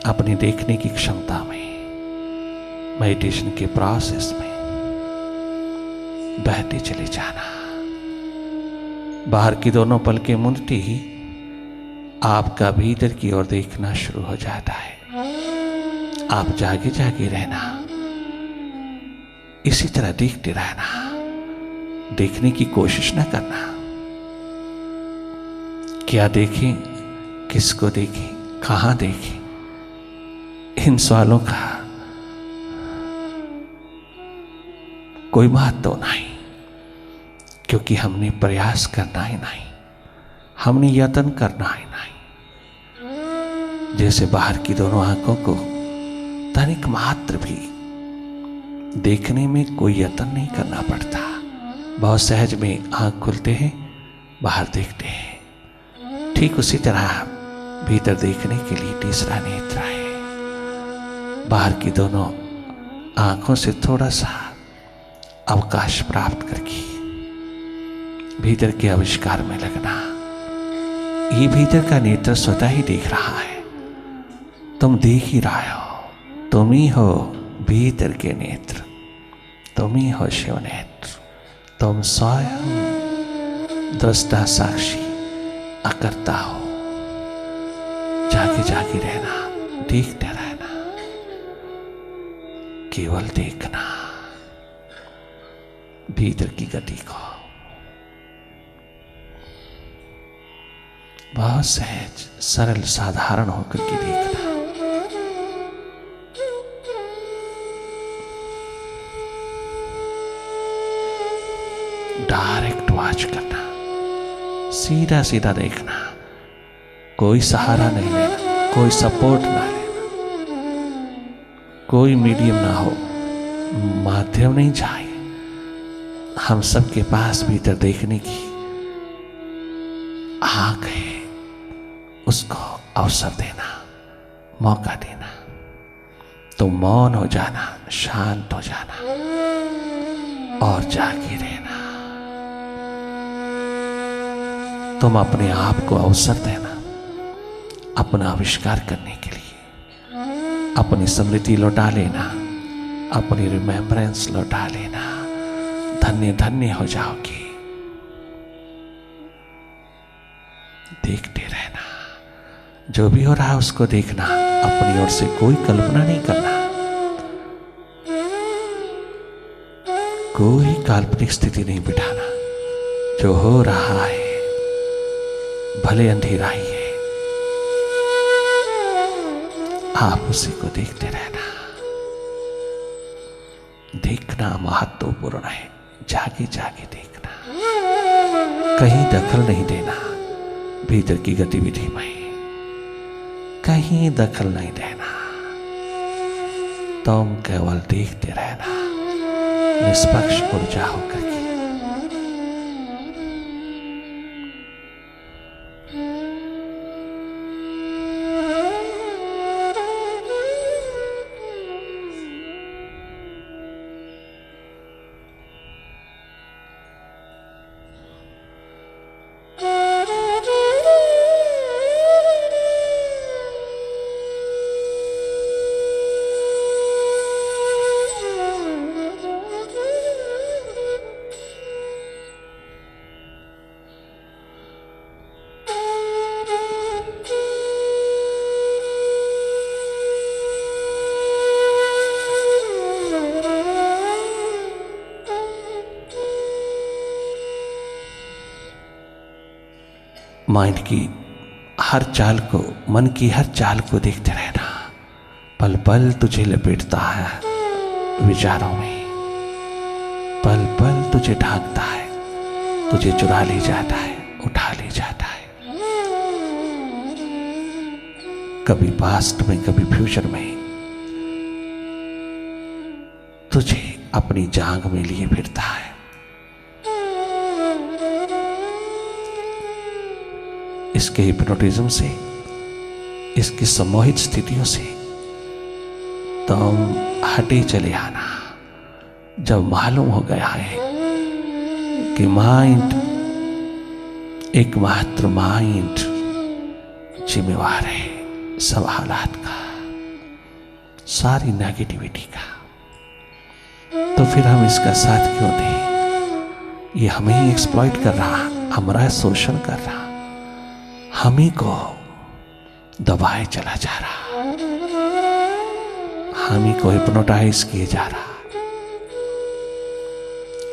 अपने देखने की क्षमता में, मेडिटेशन के प्रोसेस में बहते चले जाना। बाहर की दोनों पलकें मूंदते ही आपका भीतर की ओर देखना शुरू हो जाता है। आप जागे जागे रहना, इसी तरह देखते रहना, देखने की कोशिश न करना। क्या देखें, किसको देखें, कहां देखें, इन सवालों का कोई महत्व नहीं, क्योंकि हमने प्रयास करना ही नहीं, हमने यत्न करना ही नहीं। जैसे बाहर की दोनों आंखों को तनिक मात्र भी देखने में कोई यत्न नहीं करना पड़ता, बहुत सहज में आंख खुलते हैं, बाहर देखते हैं। ठीक उसी तरह भीतर देखने के लिए तीसरा नेत्र है। बाहर की दोनों आंखों से थोड़ा सा अवकाश प्राप्त करके भीतर के आविष्कार में लगना। ये भीतर का नेत्र स्वतः ही देख रहा है, तुम देख ही रहे हो। तुम ही हो भीतर के नेत्र, तुम ही हो शिव नेत्र। तुम स्वयं दृष्टा साक्षी अकर्ता हो। जागे जागे रहना, देखते रहना, केवल देखना भीतर की गति को। बहुत सहज, सरल, साधारण होकर के देखना। डायरेक्ट वॉच करना, सीधा सीधा देखना, कोई सहारा नहीं लेना, कोई सपोर्ट ना लेना, कोई मीडियम ना हो, माध्यम नहीं चाहिए। हम सबके पास भीतर देखने की आंख है, उसको अवसर देना, मौका देना। तो मौन हो जाना, शांत हो जाना और जागे रहना। तुम अपने आप को अवसर देना अपना आविष्कार करने के लिए। अपनी स्मृति लौटा लेना, अपनी रिमेम्बरेंस लौटा लेना। धन्य धन्य हो जाओगे। देखते रहना, जो भी हो रहा है उसको देखना, अपनी ओर से कोई कल्पना नहीं करना, कोई काल्पनिक स्थिति नहीं बिठाना। जो हो रहा है भले अंधेरा ही है, आप उसी को देखते रहना। देखना महत्वपूर्ण है, जागे जागे देखना, कहीं दखल नहीं देना भीतर की गतिविधि में, कहीं दखल नहीं देना। तुम केवल देखते रहना, निष्पक्ष ऊर्जा होकर के। माइंड की हर चाल को, मन की हर चाल को देखते रहना। पल पल तुझे लपेटता है विचारों में, पल पल तुझे ढांकता है, तुझे चुरा ले जाता है, उठा ले जाता है। कभी पास्ट में, कभी फ्यूचर में तुझे अपनी जांग में लिए फिरता है। इसके हिप्नोटिज्म से, इसकी सम्मोहित स्थितियों से तुम हटे चले आना। जब मालूम हो गया है कि माइंड, एकमात्र माइंड जिम्मेवार है सब हालात का, सारी नेगेटिविटी का। तो फिर हम इसका साथ क्यों दें? ये हमें ही एक्सप्लॉइट कर रहा, हमारा शोषण कर रहा, हम ही को दबाए चला जा रहा, हम ही को हिप्नोटाइज किए जा रहा।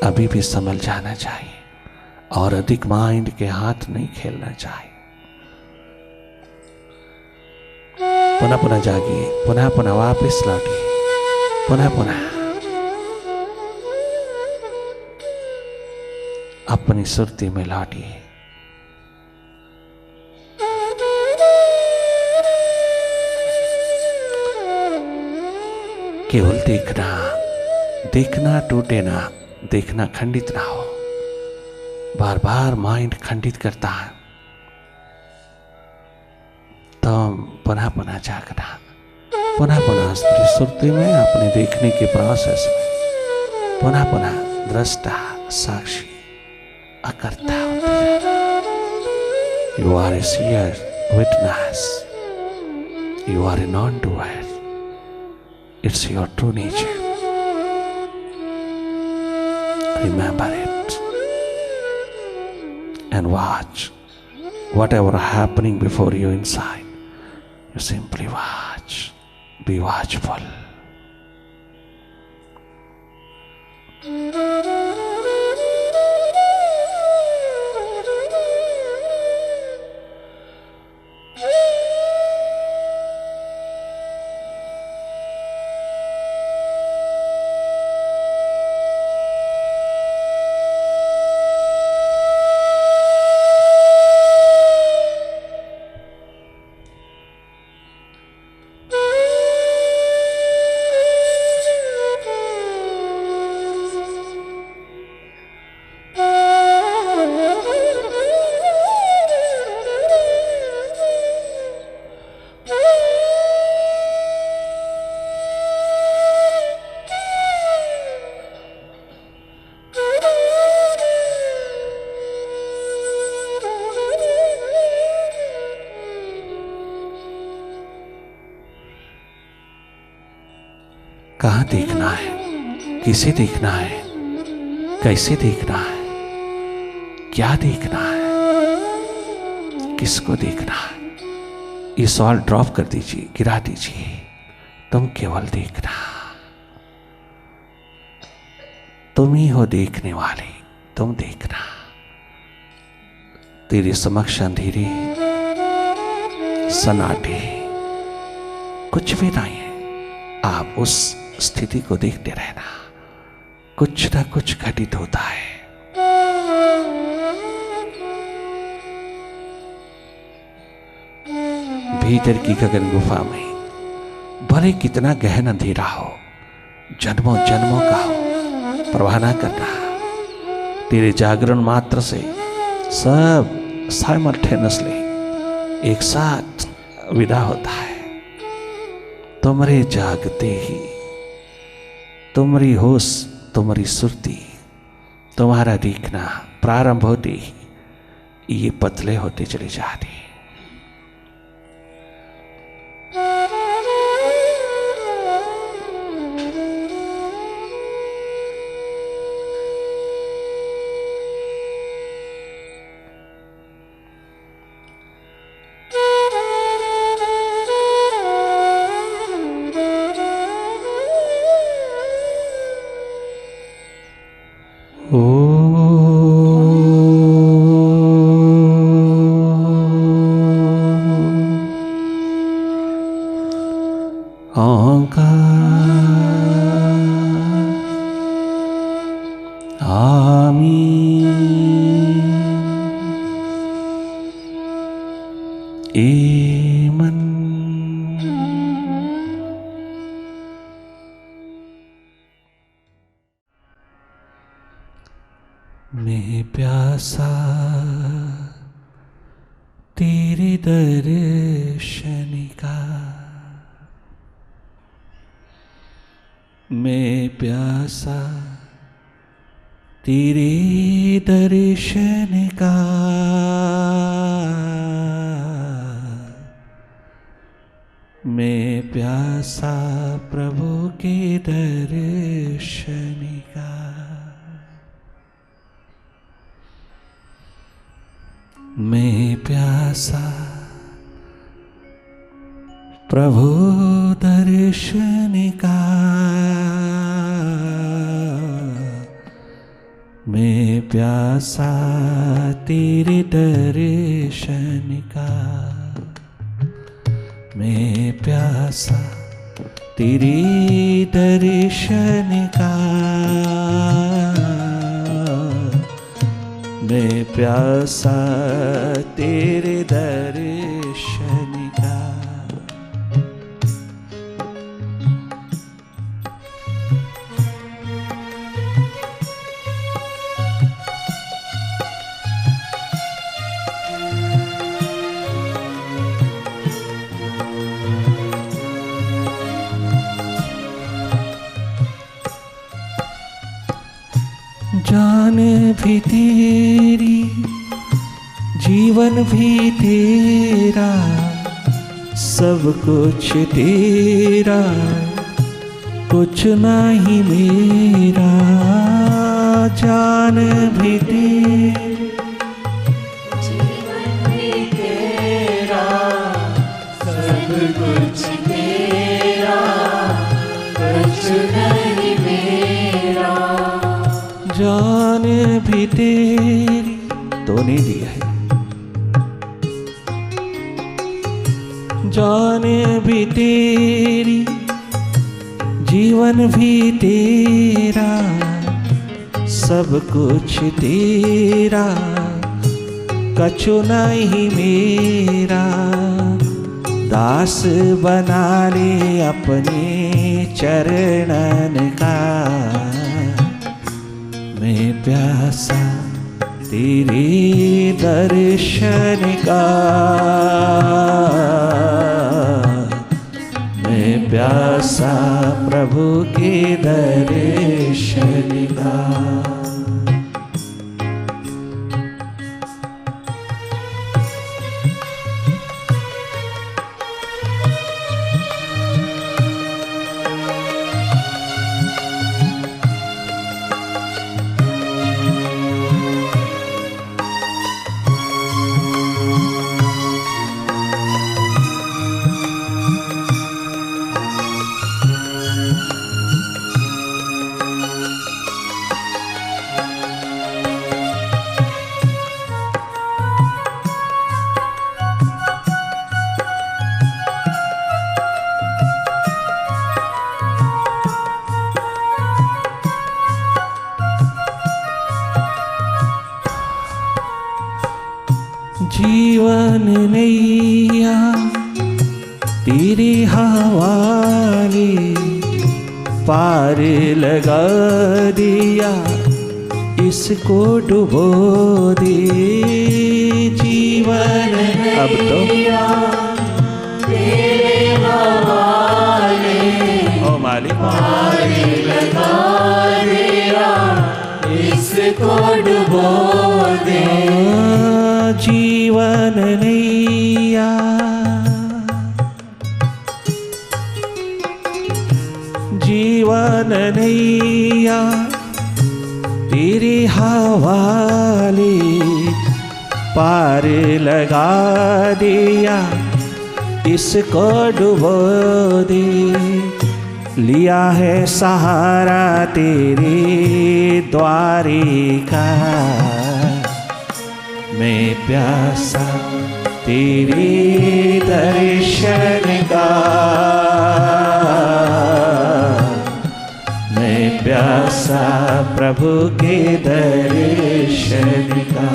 अभी भी संभल जाना चाहिए और अधिक माइंड के हाथ नहीं खेलना चाहिए। पुनः पुनः जागिए, पुनः पुनः वापस लौटिए, पुनः पुनः अपनी सुरती में लौटिए। केवल देखना, देखना टूटे ना, देखना खंडित ना हो। बार बार माइंड खंडित करता है, तब पुनः पुनः जागना, पुनः पुनः सुरती में अपने देखने के प्रोसेस में पुनः पुनः दृष्टा, साक्षी, अकर्ता होते जाए। You are a seer, witness, you are a non doer. It's your true nature. Remember it and watch whatever happening before you inside. You simply watch. Be watchful. कहाँ देखना है, किसे देखना है, कैसे देखना है, क्या देखना है, किसको देखना है, ये सवाल ड्रॉप कर दीजिए, गिरा दीजिए। तुम केवल देखना, तुम ही हो देखने वाले, तुम देखना। तेरे समक्ष अंधेरे, सन्नाटे, कुछ भी नहीं है। आप उस स्थिति को देखते रहना, कुछ ना कुछ घटित होता है। भीतर की गगन गुफा में भले कितना गहन अंधेरा हो, जन्मों जन्मों का हो, परवाह ना करना। तेरे जागरण मात्र से सब साइमल्टेनियसली एक साथ विदा होता है। तुम्हारे जागते ही, तुम्हारी होश, तुम्हारी सुरती, तुम्हारा देखना प्रारंभ होते ही ये पतले होते चले जाते। मैं प्यासा तेरे दर्शन का, मैं प्यासा तेरे दर्शन का, मैं प्यासा प्रभु के दर्शन का। मैं प्यासा प्रभु दर्शन का। मैं प्यासा तेरे दर्शन का। मैं प्यासा तेरे दर्शन का। मैं प्यासा तेरे दर्शन का। जान भी तेरी, जीवन भी तेरा, सब कुछ तेरा, कुछ नहीं मेरा। जान भी तेरी, जीवन भी तेरा, सब कुछ तेरा, कुछ नहीं मेरा। जान भी तेरी, तो नहीं दिया है। जान भी तेरी, जीवन भी तेरा, सब कुछ तेरा, कछु नहीं मेरा। दास बना ले अपने चरणन का। मैं प्यासा तेरे दर्शन का। मैं प्यासा प्रभु के दर्शन का। जीवन नैया तेरे हवाले, पार लगा दिया इसको डुबो दे। जीवन अब तो तेरे हवाले, ओ मालिक पार लगा दिया, इसको डुबो दे। जीवन नैया, जीवन नैया तेरे हवाले, पार लगा दिया इसको डुबो दे। लिया है सहारा तेरे द्वारे का। मैं प्यासा तेरे दर्शन का। मैं प्यासा प्रभु के दर्शन का।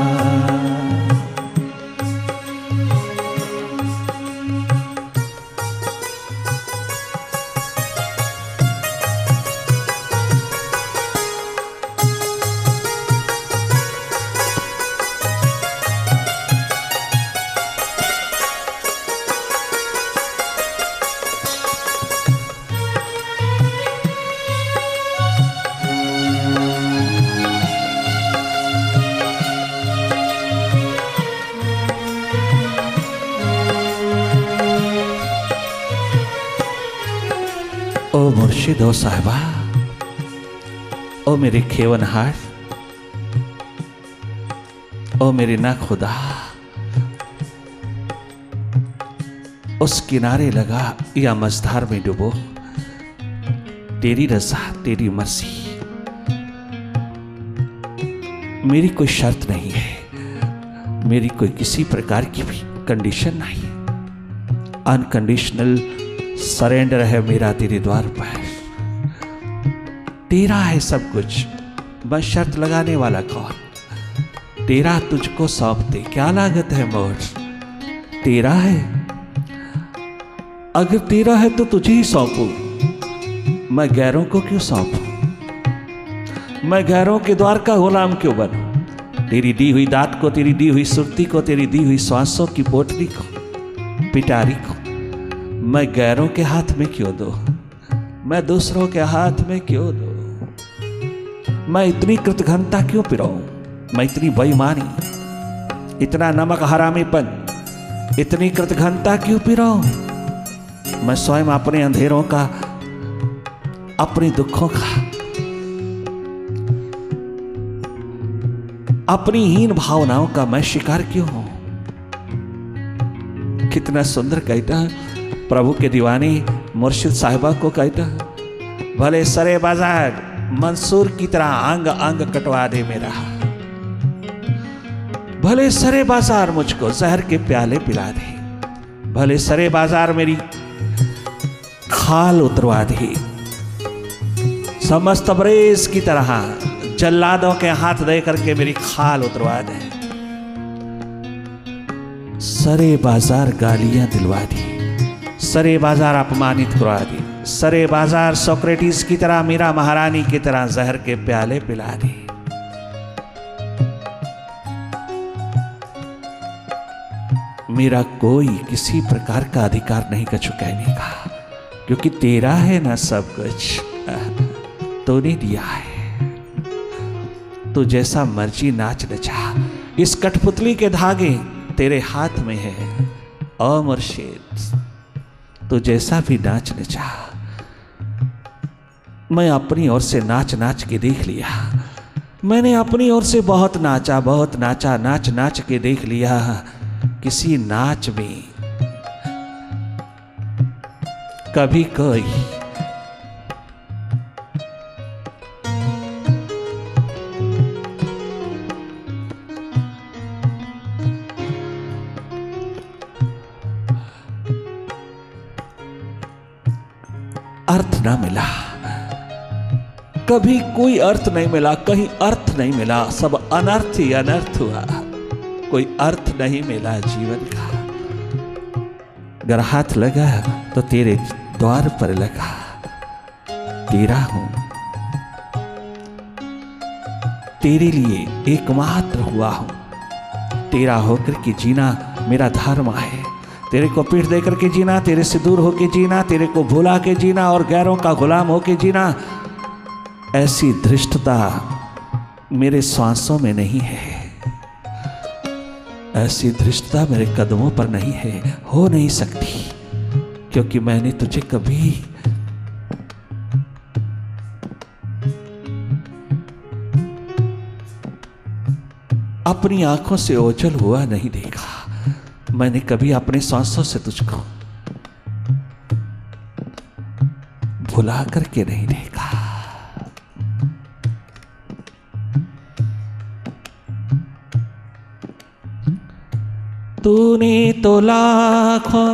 मुर्शिद ओ साहिबा, ओ मेरे खेवनहार, ओ मेरे ना खुदा, उस किनारे लगा या मझधार में डूबो, तेरी रज़ा तेरी मर्जी। मेरी कोई शर्त नहीं है, मेरी कोई किसी प्रकार की भी कंडीशन नहीं। अनकंडीशनल सरेंडर है मेरा तेरे द्वार पर। तेरा है सब कुछ, मैं शर्त लगाने वाला कौन। तेरा तुझको सौंपते क्या लागत है मोर। तेरा है, अगर तेरा है तो तुझे ही सौंपू, मैं गैरों को क्यों सौंपू। मैं गैरों के द्वार का गुलाम क्यों बनूं। तेरी दी हुई दात को, तेरी दी हुई सुरती को, तेरी दी हुई श्वासों की पोटली को, पिटारी को मैं गैरों के हाथ में क्यों दूं। मैं दूसरों के हाथ में क्यों दूं। मैं इतनी कृतघ्नता क्यों पिराऊं। मैं इतनी बेईमानी, इतना नमक हरामीपन, इतनी कृतघ्नता क्यों पिराऊं। मैं स्वयं अपने अंधेरों का, अपने दुखों का, अपनी हीन भावनाओं का मैं शिकार क्यों हूं। कितना सुंदर कहता प्रभु के दीवानी मुर्शिद साहिबा को कहता, भले सरे बाजार मंसूर की तरह अंग अंग कटवा दे मेरा। भले सरे बाजार मुझको जहर के प्याले पिला दे। भले सरे बाजार मेरी खाल उतरवा दे। समस्त बरेज की तरह जल्लादों के हाथ दे करके मेरी खाल उतरवा दे। सरे बाजार गालियां दिलवा दी, सरे बाजार अपमानित करवा दी, सरे बाजार सोक्रेटिस की तरह, मीरा महारानी की तरह जहर के प्याले पिला दी। मेरा कोई किसी प्रकार का अधिकार नहीं कछु कहने का, क्योंकि तेरा है ना सब कुछ, तूने दिया है। तू जैसा मर्जी नाच नचा, इस कठपुतली के धागे तेरे हाथ में है। ओ मुर्शिद, तू जैसा भी नाच नचा, मैं अपनी ओर से नाच नाच के देख लिया। मैंने अपनी ओर से बहुत नाचा, बहुत नाचा, नाच नाच के देख लिया। किसी नाच में कभी कोई अर्थ ना मिला, कभी कोई अर्थ नहीं मिला, कहीं अर्थ नहीं मिला, सब अनर्थ ही अनर्थ हुआ। कोई अर्थ नहीं मिला जीवन का। अगर हाथ लगा तो तेरे द्वार पर लगा। तेरा हूं, तेरे लिए एकमात्र हुआ हूं। तेरा होकर के जीना मेरा धर्म है। तेरे को पीठ देकर के जीना, तेरे से दूर होके जीना, तेरे को भुला के जीना और गैरों का गुलाम होके जीना, ऐसी धृष्टता मेरे सांसों में नहीं है। ऐसी धृष्टता मेरे कदमों पर नहीं है, हो नहीं सकती, क्योंकि मैंने तुझे कभी अपनी आंखों से ओझल हुआ नहीं देखा। मैंने कभी अपने सांसों से तुझको भुला करके नहीं देखा। तूने तो लाखों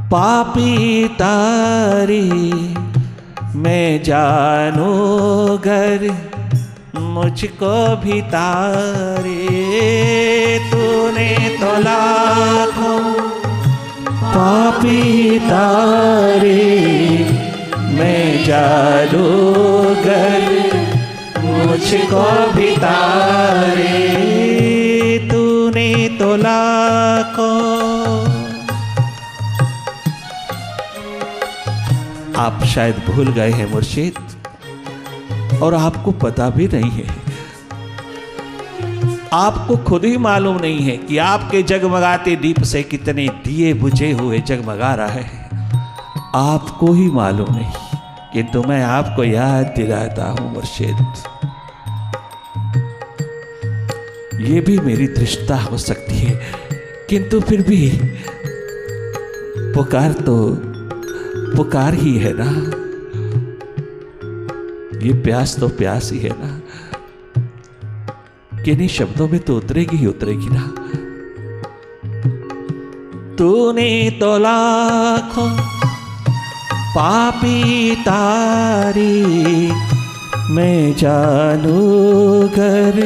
पापी तारी, मैं जानू गर मुझको भी तारे। तूने तो लाखों पापी तारे, मैं जादूगर मुझको भी तारे। तूने तो लाखों, आप शायद भूल गए हैं मुर्शिद, और आपको पता भी नहीं है। आपको खुद ही मालूम नहीं है कि आपके जगमगाते दीप से कितने दिए बुझे हुए जगमगा रहे हैं। आपको ही मालूम नहीं, किंतु मैं आपको याद दिलाता हूं मुर्शिद। ये भी मेरी दृष्टता हो सकती है, किंतु फिर भी पुकार तो पुकार ही है ना, ये प्यास तो प्यास ही है ना, किन्हीं शब्दों में तो उतरेगी ही उतरेगी ना। तूने तो लाखों पापी तारी, मैं जानू कर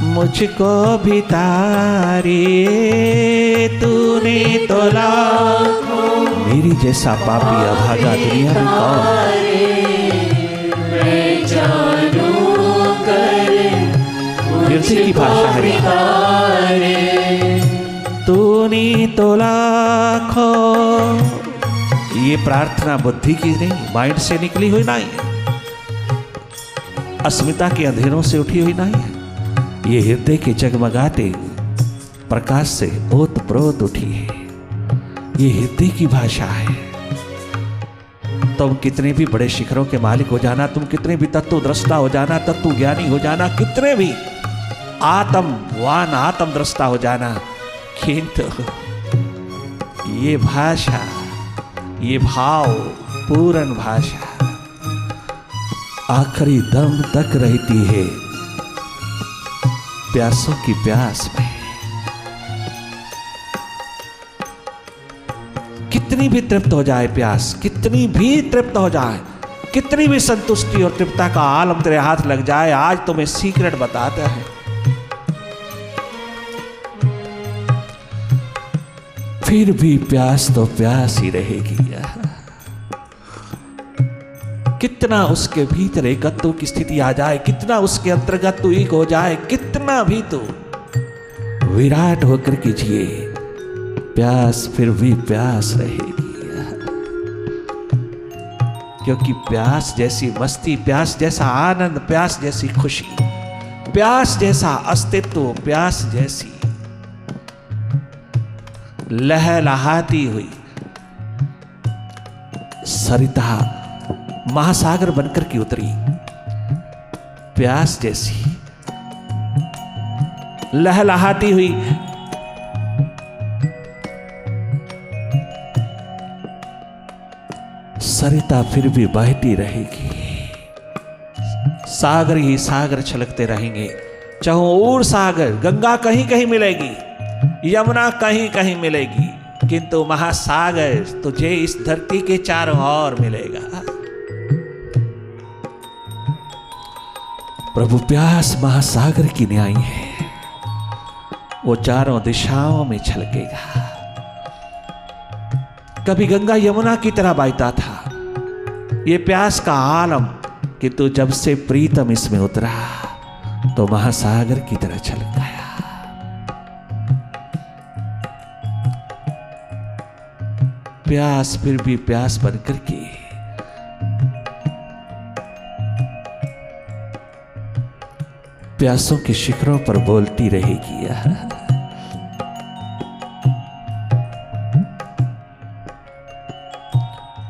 मुझको भी तारी। तूने तो लाखों, मेरी जैसा पापी अभागा दुनिया में कौन? मैं जानू कर हृदय की भाषा है। तूने तो लाखों, ये प्रार्थना बुद्धि की नहीं, माइंड से निकली हुई नहीं है, अस्मिता के अंधेरों से उठी हुई नहीं है, ये हृदय के जगमगाते प्रकाश से ओतप्रोत उठी है। ये हृदय की भाषा है। तुम कितने भी बड़े शिखरों के मालिक हो जाना, तुम कितने भी तत्व दृष्टा हो जाना, तत्व ज्ञानी हो जाना, कितने भी आत्मवान आत्म दृष्टा हो जाना, किंतु ये भाषा, ये भाव, पूर्ण भाषा आखिरी दम तक रहती है प्यासों की प्यास में। कितनी भी तृप्त हो जाए प्यास, कितनी भी तृप्त हो जाए, कितनी भी संतुष्टि और तृप्तता का आलम तेरे हाथ लग जाए, आज तुम्हें सीक्रेट बताता है, फिर भी प्यास तो प्यास ही रहेगी। कितना उसके भीतर एकत्व की स्थिति आ जाए, कितना उसके अंतर्गत तू एक हो जाए, कितना भी तू विराट होकर के जिए, प्यास फिर भी प्यास रहेगी। क्योंकि प्यास जैसी मस्ती, प्यास जैसा आनंद, प्यास जैसी खुशी, प्यास जैसा अस्तित्व, प्यास जैसी लहलहाती हुई सरिता महासागर बनकर की उतरी, प्यास जैसी लहलहाती हुई सरिता फिर भी बहती रहेगी। सागर ही सागर छलकते रहेंगे, चाहो और सागर, गंगा कहीं कहीं मिलेगी, यमुना कहीं कहीं मिलेगी, किंतु महासागर तुझे इस धरती के चारों ओर मिलेगा। प्रभु प्यास महासागर की न्याय है, वो चारों दिशाओं में छलकेगा। कभी गंगा यमुना की तरह बहता था ये प्यास का आलम, किंतु जब से प्रीतम इसमें उतरा तो महासागर की तरह छलक गया। प्यास फिर भी प्यास बनकर के प्यासों के शिखरों पर बोलती रहेगी।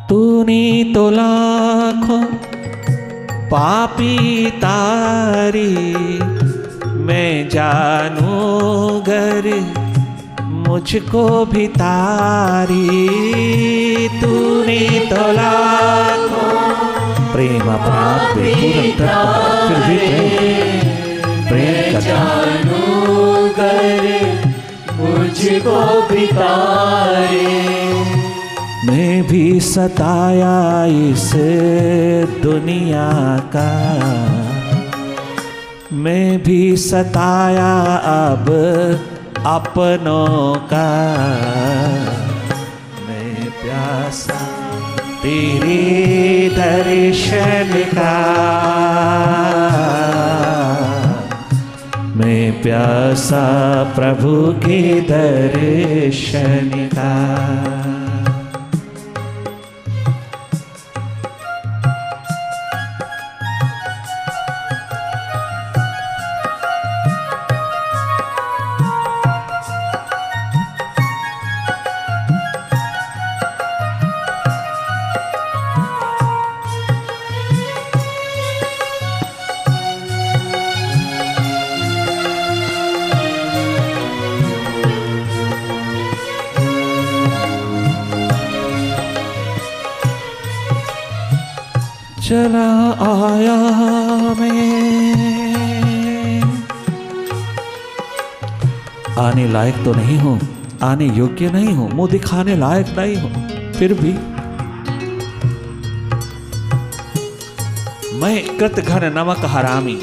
तूने तो लाखों पापी तारी, मैं जानू गर मुझको भी तारी। तूने तो लाखों, प्रेम अपने आप में पूर्ण, फिर भी प्रेम का जानू गर मुझको भी तारे। मैं भी सताया इस दुनिया का, मैं भी सताया अब अपनों का, मैं प्यासा तेरे दर्शन का, मैं प्यासा प्रभु के दर्शन का। चला आया मैं। आने लायक तो नहीं हूं, आने योग्य नहीं हूं, मुंह दिखाने लायक नहीं हूं, फिर भी मैं कृतघ्न नमक हरामी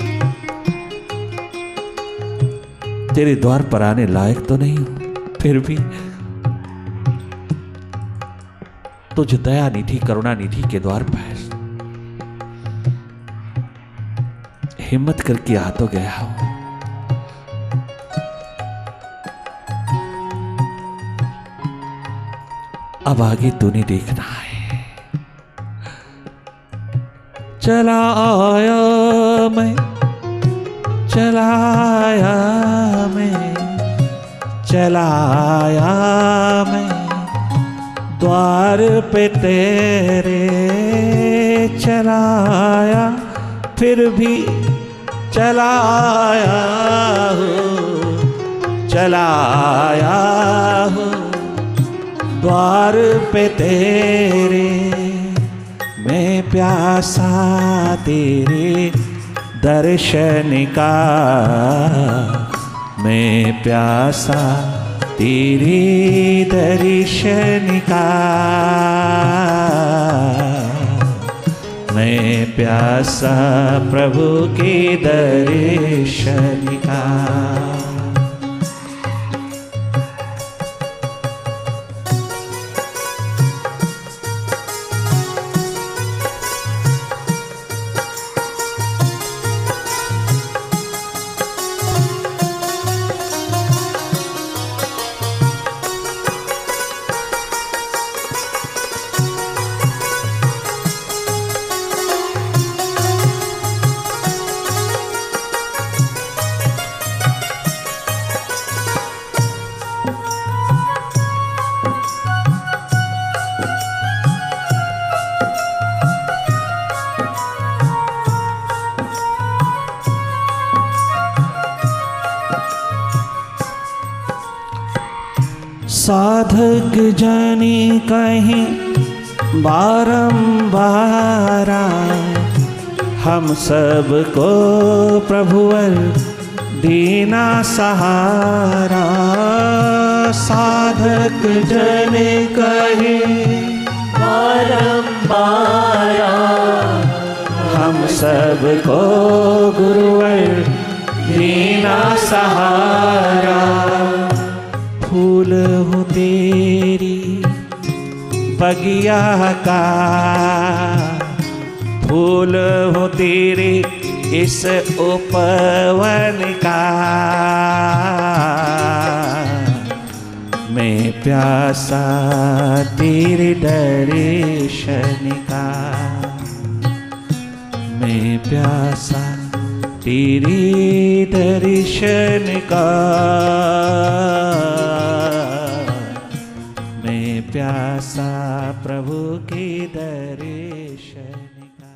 तेरे द्वार पर आने लायक तो नहीं हूं, फिर भी तुझ दया निधि करुणा निधि के द्वार पर हिम्मत करके आ तो गया हूं। अब आगे तूने देखना है। चला आया मैं, चला आया मैं, चला आया मैं द्वार पे तेरे। चला आया फिर भी चला आया हूँ, चला आया हूँ द्वार पे तेरे। मैं प्यासा तेरे दर्शन का, मैं प्यासा तेरे दर्शन का, मैं प्यासा प्रभु के दर्शन का। साधक जाने कहीं बारंबार हम सबको प्रभुवर दीना सहारा। साधक जाने कहीं बारंबार हम सबको गुरुवर दीना सहारा। फूल हूँ तेरी बगिया का, फूल हूँ तेरी इस उपवन का। मैं प्यासा तेरे दर्शन का, मैं प्यासा तेरे दर्शन का, मैं प्यासा प्रभु के दर्शन का।